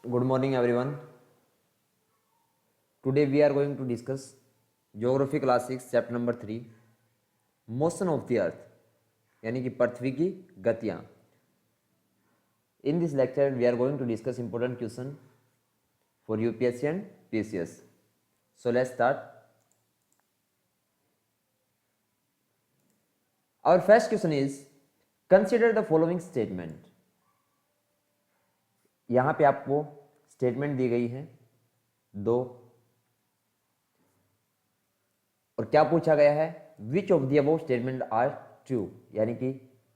Good morning, everyone. Today we are going to discuss Geography Class 6, Chapter number 3, Motion of the Earth, यानी कि पृथ्वी की गतियाँ. In this lecture, we are going to discuss important question for UPSC and PCS. So let's start. Our first question is, consider the following statement. यहाँ पे आपको statement दी गई है दो, और क्या पूछा गया है, which of the above statement are true, यानी कि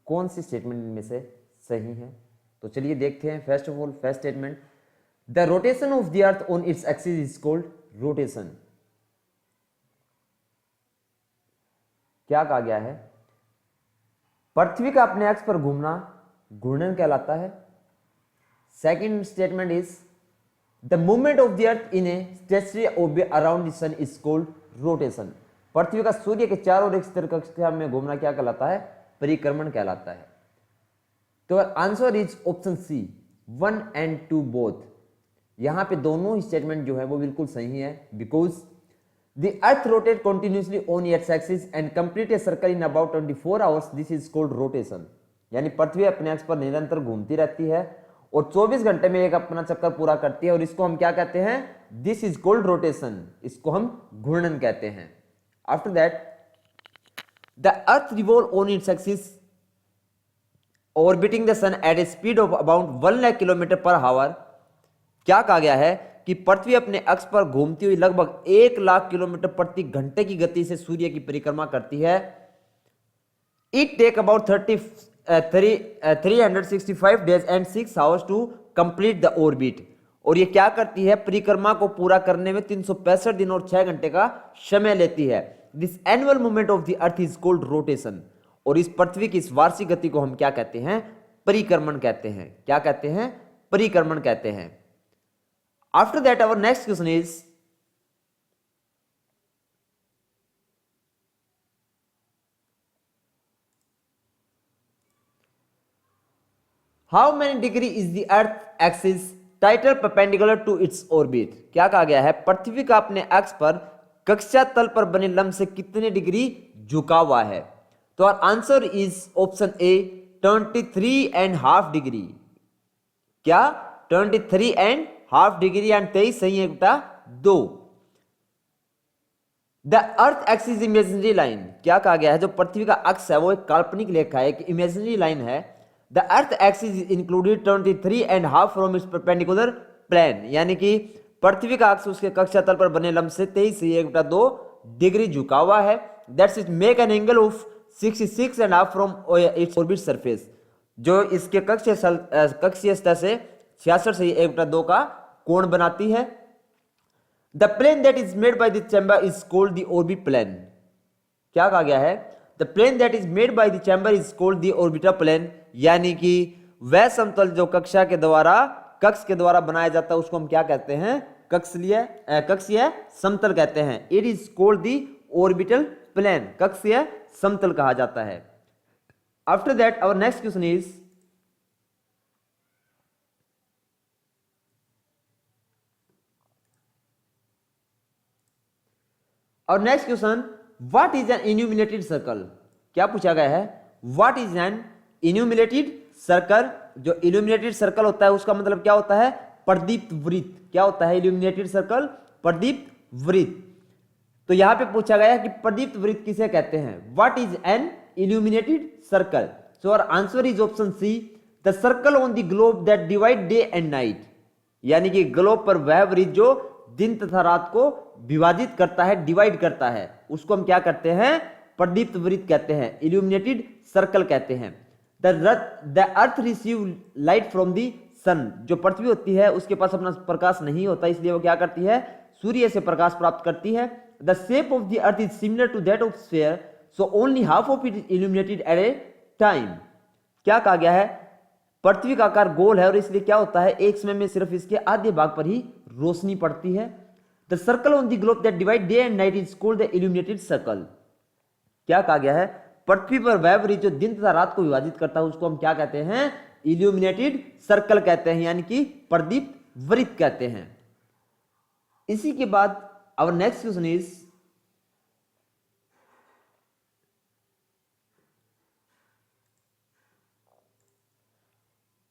कौन सी स्टेटमेंट में से सही है. तो चलिए देखते हैं. First of all, first statement, the rotation of the earth on its axis is called rotation. क्या कहा गया है, पृथ्वी का अपने अक्ष पर घूमना घूर्णन कहलाता है. Second statement is the movement of the earth in a stationary orbit around the sun is called rotation. पृथ्वी का सूर्य के चारों ओर एक स्थिर कक्षा में घूमना क्या कहलाता है, परिक्रमण कहलाता है. तो answer is option C, 1 and 2 both. यहां पे दोनों ही स्टेटमेंट जो है वो बिल्कुल सही है, because the earth rotate continuously on its axis and complete a circle in about 24 hours. This is called rotation. यानी पृथ्वी अपने अक्ष पर निरंतर घूमती रहती है और 24 घंटे में एक अपना चक्कर पूरा करती है, और इसको हम क्या कहते हैं, दिस इज कॉल्ड रोटेशन. इसको हम घूर्णन कहते हैं. After that, the earth revolve on its axis orbiting the sun at a speed of about 1 lakh kilometre per hour. क्या कहा गया है कि पृथ्वी अपने अक्ष पर घूमती हुई लगभग 1 लाख किलोमीटर प्रति घंटे की गति से सूर्य की परिक्रमा करती है. It take about 365 days and 6 hours to complete the orbit. और ये क्या करती है, परिक्रमा को पूरा करने में 365 दिन और 6 घंटे का समय लेती है. This annual movement of the earth is called rotation. और इस पृथ्वी की इस वार्षिक गति को हम क्या कहते हैं, परिक्रमण कहते हैं. क्या कहते हैं, परिक्रमण कहते हैं. After that, our next question is, how many degree is the earth axis title perpendicular to its orbit. क्या कहा गया है, पृथ्वी का अपने अक्ष पर कक्षा तल पर बने लंब से कितने डिग्री झुका हुआ है. तो answer is option A, 23.5 degree. क्या, 23.5 डिग्री. एंड 23 सही है बेटा, 2. The earth axis imaginary line. क्या कहा गया है, जो पृथ्वी का अक्ष है वो एक काल्पनिक रेखा है, एक इमेजिनरी लाइन है. The earth axis included 23.5 from its perpendicular plane. यानी कि पृथ्वी का अक्ष उसके कक्षा तल पर बने लंब से 23.2 डिग्री झुका हुआ है. That's it make an angle of 66.5 from its orbit surface. जो इसके कक्षीय सतह से 66.2 का कोण बनाती है. The plane that is made by the chamber is called the orbit plane. क्या कहा गया है, the plane that is made by the chamber is called the orbital plane. यानी कि वह समतल जो कक्ष के द्वारा बनाया जाता है उसको हम क्या कहते हैं, कक्षीय समतल कहते हैं. It is called the orbital plane. कक्षीय समतल कहा जाता है. After that, our next question is, और next question, what is an illuminated circle. क्या पूछा गया है, what is an illuminated circle. जो इल्यूमिनेटेड सर्कल होता है उसका मतलब क्या होता है, प्रदीप्त वृत्त. क्या होता है इल्यूमिनेटेड सर्कल, प्रदीप्त वृत्त. तो यहां पे पूछा गया है कि प्रदीप्त वृत्त किसे कहते हैं, what is an illuminated circle. So our answer is option C, the circle on the globe that divide day and night. यानी कि ग्लोब पर वह वृत्त जो दिन तथा रात को विभाजित करता है, डिवाइड करता है, उसको हम क्या कहते हैं, प्रदीप्त वृत्त कहते हैं, इल्यूमिनेटेड सर्कल कहते हैं. The earth receive light from the sun. जो पृथ्वी होती है उसके पास अपना प्रकाश नहीं होता, इसलिए वो क्या करती है, सूर्य से प्रकाश प्राप्त करती है. The shape of the earth is similar to that of sphere, so only half of it is illuminated at a time. क्या कहा गया है, पृथ्वी का आकार गोल है और इसलिए क्या होता है, एक समय में सिर्फ इसके आधे भाग पर ही रोशनी पड़ती है. The circle on the globe that divide day and night is called the illuminated circle. क्या कहा गया है, पृथ्वी पर वह वृत्त जो दिन तथा रात को विभाजित करता है उसको हम क्या कहते हैं, इल्यूमिनेटेड सर्कल कहते हैं, यानी कि प्रदीप्त वृत्त कहते हैं। इसी के बाद आवर नेक्स्ट क्वेश्चन इज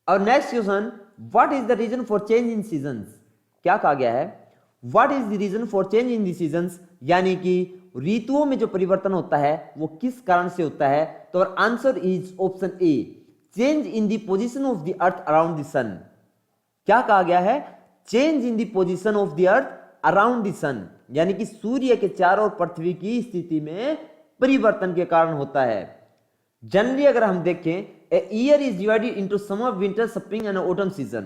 और next question, what is the reason for change in seasons? क्या कहा गया है? What is the reason for change in the seasons, यानी कि ऋतुओं में जो परिवर्तन होता है वो किस कारण से होता है? तो answer is option A, change in the position of the earth around the sun. क्या कहा गया है? Change in the position of the earth around the sun, यानी कि सूर्य के चारों ओर पृथ्वी की स्थिति में परिवर्तन के कारण होता है। जनरली अगर हम देखें, A year is divided into summer, winter, spring and autumn season।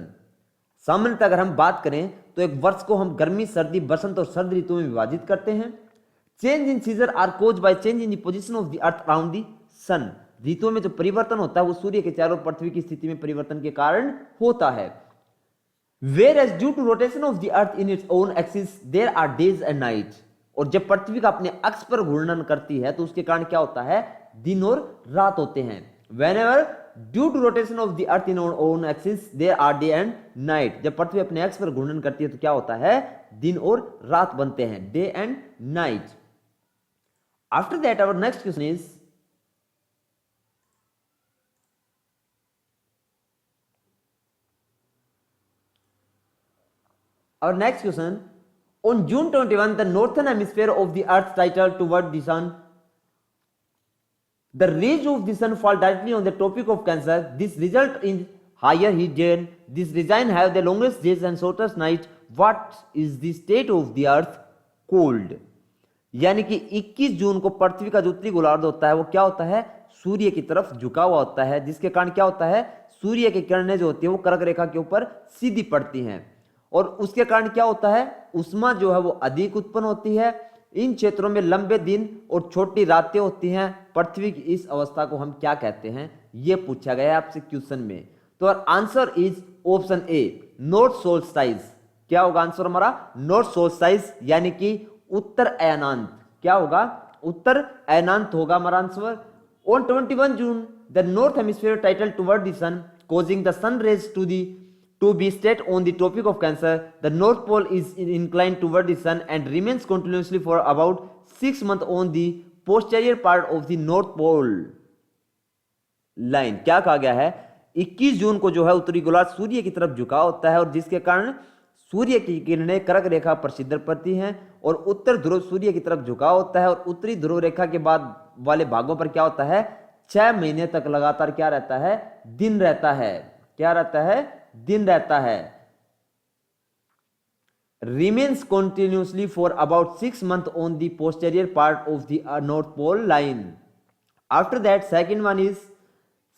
सामान्यतः अगर हम बात करें तो एक वर्ष को हम गर्मी, सर्दी, बसंत और शरद ऋतु में विभाजित करते हैं। Change in season are cause by change in the position of the earth around the sun. ऋतुओं में जो परिवर्तन होता है वो सूर्य के चारों ओर पृथ्वी की स्थिति में परिवर्तन के कारण होता है। Whereas due to rotation of the earth in its own axis there are days and night। और जब पृथ्वी का अपने अक्ष पर घूर्णन करती है तो उसके कारण क्या होता है? दिन और रात होते हैं। Whenever due to rotation of the earth in our own axis there are day and night। जब पृथ्वी अपने अक्ष पर घूर्णन करती है तो क्या होता है? दिन और रात बनते हैं, day and night. After that our next question is our next question, on June 21 the northern hemisphere of the earth titled toward the sun, the rays of the sun fall directly on the tropic of Cancer। This result in higher heat day। This region have the longest days and shortest night। What is the state of the earth cold? यानी कि 21 जून को पृथ्वी का जो उत्तरी गोलार्ध होता है वो क्या होता है? सूर्य की तरफ झुका हुआ होता है, जिसके कारण क्या होता है? सूर्य की किरणें जो होती है वो कर्क रेखा के ऊपर सीधी पड़ती हैं और उसके कारण क्या होता है? उष्मा जो है वो अधिक उत्पन्न होती है। इन क्षेत्रों में लंबे दिन और छोटी रातें होती हैं। पृथ्वी की इस अवस्था को हम क्या कहते हैं? यह पूछा गया है आपसे क्वेश्चन में। तो answer is option A, north solstice. क्या होगा आंसर हमारा? नॉर्थ सोल्स्टाइस, यानी कि उत्तर अयनांत। क्या होगा? उत्तर अयनांत होगा हमारा answer. On 21 June the north hemisphere title toward the sun causing the sun rays to be set on the tropic of Cancer। The north pole is inclined toward the sun and remains continuously for about 6 months on the posterior part of the north pole line। क्या कहा गया है? 21 जून को जो है उत्तरी गोलार्ध सूर्य की तरफ झुका होता है और जिसके कारण सूर्य की किरणें कर्क रेखा पर सिद्ध पड़ती हैं और उत्तर ध्रुव सूर्य की तरफ झुका होता है और उत्तरी ध्रुव रेखा के बाद वाले भागों पर क्या होता है? 6 महीने तक लगातार क्या रहता है? दिन रहता है। क्या रहता है? दिन रहता है। remains continuously for about 6 months on the posterior part of the north pole line। After that, second one is,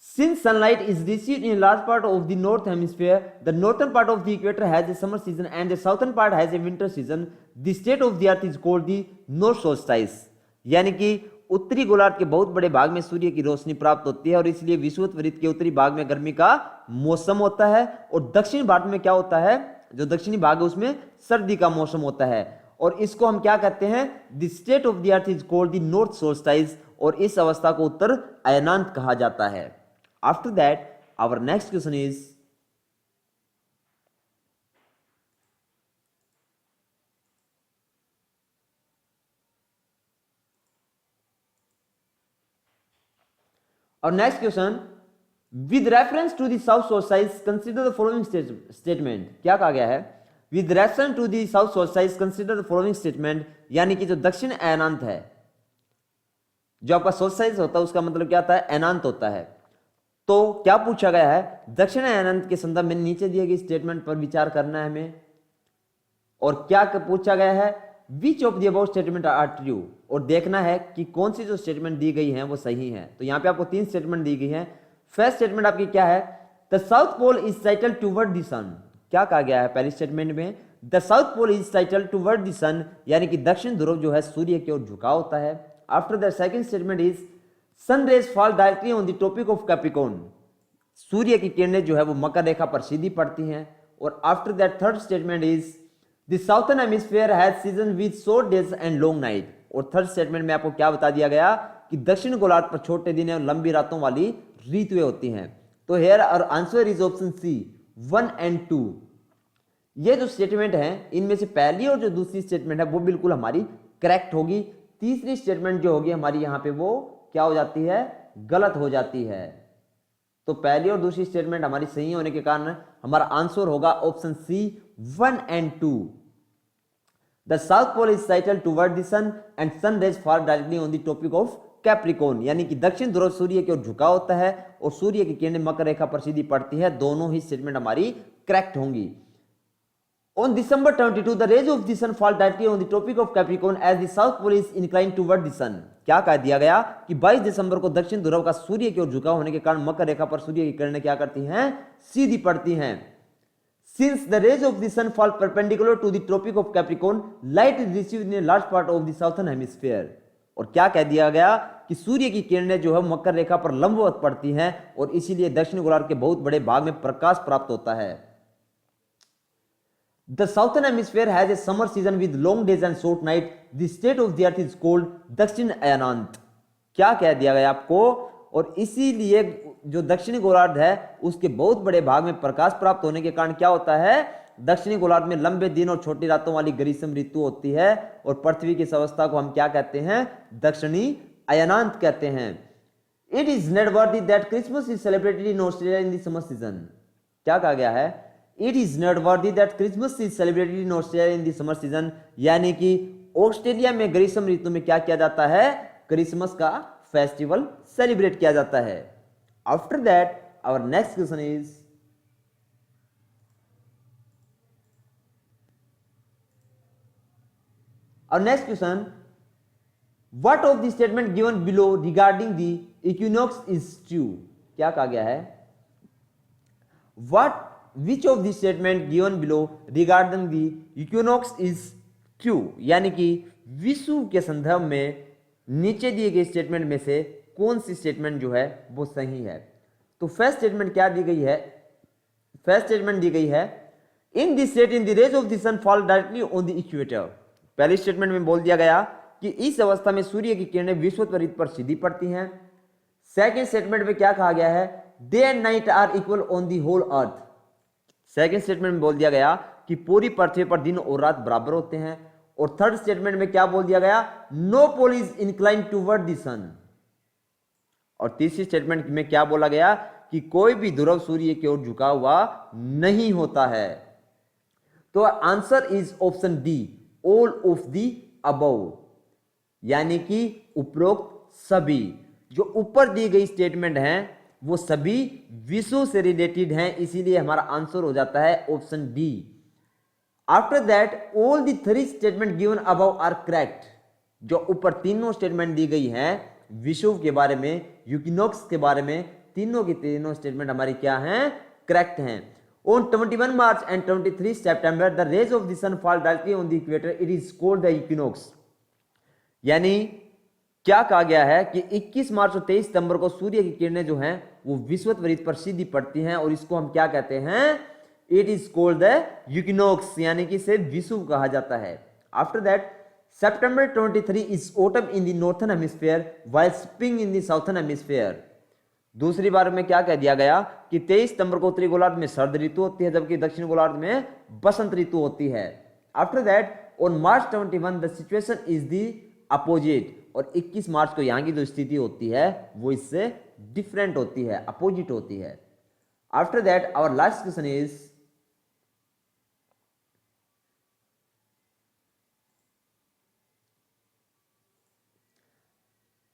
since sunlight is received in a large part of the north hemisphere, the northern part of the equator has a summer season and the southern part has a winter season। The state of the earth is called the north solstice। यानी कि उत्तरी गोलार्ध के बहुत बड़े भाग में सूर्य की रोशनी प्राप्त होती है और इसलिए विषुवत वृत्त के उत्तरी भाग में गर्मी का मौसम होता है और दक्षिणी भाग में क्या होता है? जो दक्षिणी भाग है उसमें सर्दी का मौसम होता है और इसको हम क्या कहते हैं? The state of the earth is called the north solstice और इस अवस्था को उत्तर अयनांत कहा जाता है। After that our next question is, और next question, with reference to the south solstice consider the following statement. क्या कहा गया है? With reference to the south solstice consider the following statement, यानी कि जो दक्षिण अयनांत है, जो आपका सोल्स्टाइस होता है उसका मतलब क्या होता है? अयनांत होता है। तो क्या पूछा गया है? दक्षिण अयनांत के संदर्भ में नीचे दिए गए स्टेटमेंट पर विचार करना है हमें। और क्या पूछा गया है? Which of the above statement are true, और देखना है कि कौन सी जो स्टेटमेंट दी गई है वो सही है। तो यहां पे आपको 3 स्टेटमेंट दी गई है। फर्स्ट स्टेटमेंट आपकी क्या है? The south pole is tilted toward the sun. क्या कहा गया है पहली स्टेटमेंट में? The south pole is tilted toward the sun, यानी कि दक्षिण ध्रुव जो है सूर्य की ओर झुका होता है। After the second statement is, sun rays fall directly on the tropic of Capricorn. सूर्य की किरणें जो है वो मकर रेखा पर सीधी पड़ती हैं। और after that third statement is, the southern hemisphere has season with short days and long night. और थर्ड स्टेटमेंट में आपको क्या बता दिया गया कि दक्षिण गोलार्ध पर छोटे दिन और लंबी रातों वाली ऋतुएं होती हैं। तो here our answer is option C 1 and 2। ये जो स्टेटमेंट है इनमें से पहली और जो दूसरी स्टेटमेंट है वो बिल्कुल हमारी करेक्ट होगी, तीसरी स्टेटमेंट जो होगी हमारी यहाँ पे वो क्या हो जाती है, गलत हो जाती है। तो पहली और दूसरी स्टेटमेंट हमारी सही होने के कारण हमारा आंसर होगा option C 1 and 2। The south pole is साइटल toward the sun and sun rays fall directly on the tropic of Capricorn, यानी कि दक्षिण ध्रुव सूर्य की ओर झुका होता है और सूर्य की किरणें मकर रेखा पर सीधी पड़ती है। दोनों ही स्टेटमेंट हमारी करेक्ट होंगी। On December 22, the rays of the sun fall directly on the tropic of Capricorn as the south pole is inclined toward the sun। क्या कह दिया गया कि 22 दिसंबर को दक्षिण ध्रुव का सूर्य की ओर झुका होने के कारण मकर रेखा पर सूर्य की किरणें क्या करती हैं, सीधी पड़ती हैं। Since the rays of the sun fall perpendicular to the tropic of Capricorn, light is received in a large part of the southern hemisphere। और क्या कह दिया गया कि सूर्य की किरणें जो है मकर रेखा पर लंबवत पड़ती हैं और इसीलिए दक्षिण गोलार्ध के बहुत बड़े भाग में प्रकाश प्राप्त होता है। The southern hemisphere has a summer season with long days and short night. The state of the earth is called दक्षिण अयनांत। क्या कह दिया गया आपको, और इसीलिए जो दक्षिणी गोलार्ध है उसके बहुत बड़े भाग में प्रकाश प्राप्त होने के कारण क्या होता है, दक्षिणी गोलार्ध में लंबे दिन और छोटी रातों वाली ग्रीष्म ऋतु होती है और पृथ्वी की इस अवस्था को हम क्या कहते हैं, दक्षिणी अयनांत कहते हैं। It is noteworthy that Christmas is celebrated in Australia in the summer season। क्या कहा गया है, It is noteworthy that Christmas is celebrated in Australia in the summer season, यानी कि ऑस्ट्रेलिया में ग्रीष्म ऋतु में क्या किया जाता है, क्रिसमस का फेस्टिवल सेलिब्रेट किया जाता है। After that our next question is what of the statement given below regarding the equinox is true. क्या कहा गया है, what Which of the statement given below regarding the equinox is true, यानी कि विषुव के संदर्भ में नीचे दिए गए स्टेटमेंट में से कौन सी स्टेटमेंट जो है वो सही है। तो फर्स्ट स्टेटमेंट क्या दी गई है, फर्स्ट स्टेटमेंट दी गई है in this state in the rays of the sun fall directly on the equator. पहले स्टेटमेंट में बोल दिया गया कि इस अवस्था में सूर्य की किरणें विषुवत पर सीधी पड़ती हैं। सेकेंड स्टेटमेंट में क्या कहा गया है, day and night are equal on the whole earth. Second statement में बोल दिया गया कि पूरी पृथ्वी पर दिन और रात बराबर होते हैं। और थर्ड स्टेटमेंट में क्या बोल दिया गया, नो pole is inclined toward the sun. और तीसरी स्टेटमेंट में क्या बोला गया कि कोई भी ध्रुव सूर्य की ओर झुका हुआ नहीं होता है। तो answer is option D, all of the above, यानी कि उपरोक्त सभी। जो ऊपर दी गई स्टेटमेंट है वो सभी विषुव से रिलेटेड हैं, इसीलिए हमारा आंसर हो जाता है option D. After that all the three statement given above are correct. जो ऊपर तीनों स्टेटमेंट दी गई हैं विषुव के बारे में, यूकिनॉक्स के बारे में, तीनों की तीनों स्टेटमेंट हमारी क्या हैं, करेक्ट हैं। On 21 March and 23 September the rays of the sun fall directly on the equator, it is called the equinox. यानी क्या कहा गया है कि 21 मार्च और 23 सितंबर को सूर्य की किरणें जो हैं वो विषुवत पर सीधी पड़ती हैं और इसको हम क्या कहते हैं, it is called the equinox, यानी कि इसे विषुव कहा जाता है। After that September 23 is autumn in the northern hemisphere while spring in the southern hemisphere। दूसरी बार में क्या कह दिया गया कि 23 सितंबर को उत्तरी गोलार्ध में शरद ऋतु होती है जबकि दक्षिण गोलार्ध में बसंत ऋतु होती है। After that on March 21 the situation is the opposite, और 21 मार्च को यहाँ की जो स्थिति होती है वो इससे डिफरेंट होती है, अपोजिट होती है। After that our last question is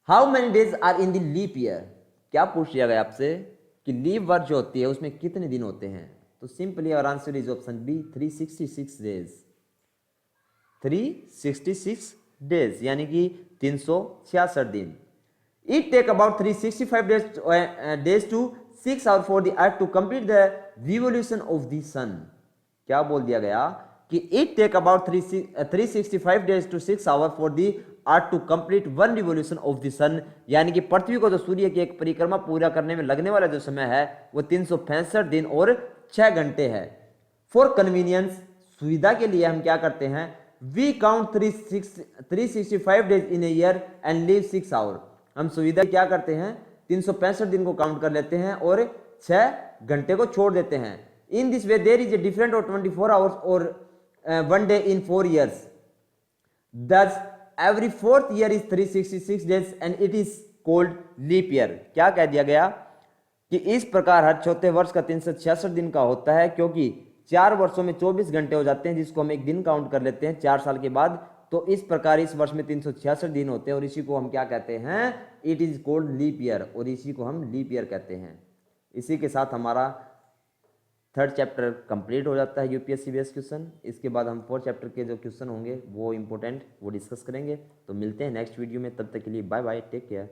how many days are in the leap year. क्या पूछ लिया गया आपसे कि लीप वर्ष जो होती है उसमें कितने दिन होते हैं। तो simply our answer is option B 366 days. 366 days यानी कि 366 दिन। It take about 365 days to 6 hour for the earth to complete the revolution of the sun. क्या बोल दिया गया कि it take about 365 days to 6 hour for the earth to complete one revolution of the sun, यानी कि पृथ्वी को जो सूर्य की एक परिक्रमा पूरा करने में लगने वाला जो समय है वो 365 दिन और 6 घंटे है। फॉर कन्वीनियंस, सुविधा के लिए हम क्या करते हैं, we count 365 days in a year and leave 6 hour. हम सुविधा क्या करते हैं 365 दिन को काउंट कर लेते हैं और 6 घंटे को छोड़ देते हैं। In this way there is a different और 24 आवर्स और 1 day in 4 years. Thus, every fourth year is 366 days and it is called leap year. क्या कह दिया गया कि इस प्रकार हर चौथे वर्ष का 366 दिन का होता है, क्योंकि 4 वर्षों में 24 घंटे हो जाते हैं, जिसको हम एक दिन काउंट कर लेते हैं 4 साल के बाद। तो इस प्रकार इस वर्ष में 366 दिन होते हैं और इसी को हम क्या कहते हैं, it is called leap year, और इसी को हम लीप ईयर कहते हैं। इसी के साथ हमारा 3rd चैप्टर कंप्लीट हो जाता है यूपीएससी बेस्ड क्वेश्चन। इसके बाद हम 4th चैप्टर के जो क्वेश्चन होंगे वो इंपॉर्टेंट वो डिस्कस करेंगे। तो मिलते हैं नेक्स्ट वीडियो में, तब तक के लिए बाय बाय, टेक केयर।